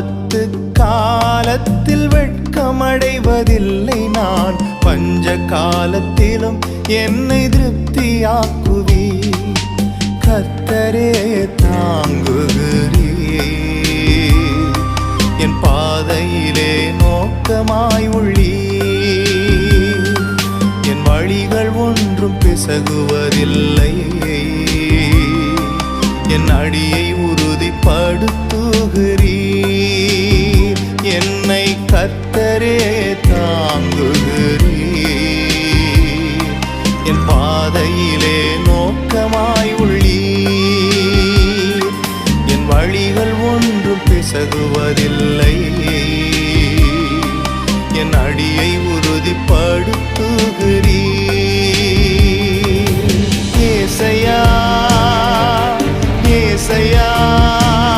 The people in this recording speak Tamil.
ஆபத்து காலத்தில் வெட்கமடைவதில்லை நான். பஞ்ச காலத்திலும் என்னை திருப்தியாக்குவி. கர்த்தரே தாங்குகிறீர், என் பாதையிலே நோக்கமாய் உள்ளீர். என் வழிகள் ஒன்றும் பிசகுவதில்லை, என் அடியை உறுதிப்படுத்துகிறீர். என்னை கர்த்தரே தாங்குகிறீர், என் பாதையிலே நோக்கமாய் உள்ளீர். என் வழிகள் ஒன்றும் பிசகுவதில்லை, என் அடியை உறுதிப்படுத்துகிறீர்.